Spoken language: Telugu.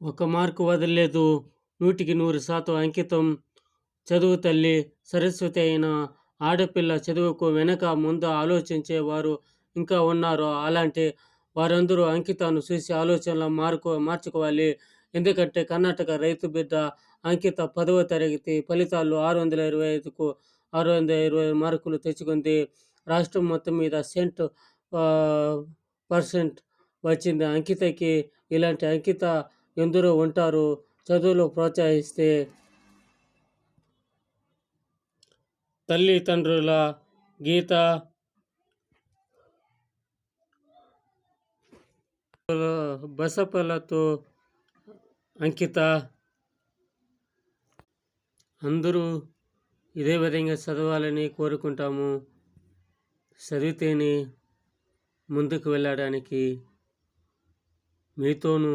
ఒక మార్కు వదలలేదు. 100% అంకితం. చదువు తల్లి సరస్వతి అయిన ఆడపిల్ల చదువుకు వెనక ముందు ఆలోచించేవారు ఇంకా ఉన్నారు. అలాంటి వారందరూ అంకితాను చూసి ఆలోచనలు మార్చుకోవాలి. ఎందుకంటే కర్ణాటక రైతు బిడ్డ అంకిత 10వ తరగతి ఫలితాల్లో 625కు 625 మార్కులు తెచ్చుకుంది. రాష్ట్రం మొత్తం మీద పర్సెంట్ వచ్చింది అంకితకి. ఇలాంటి అంకిత ఎందరో ఉంటారు. చదువులో ప్రోత్సహిస్తే తల్లిదండ్రుల గీత బసపలతో అంకిత అందరూ ఇదే విధంగా చదవాలని కోరుకుంటాము. చదివితేనే ముందుకు వెళ్ళడానికి మీతోనూ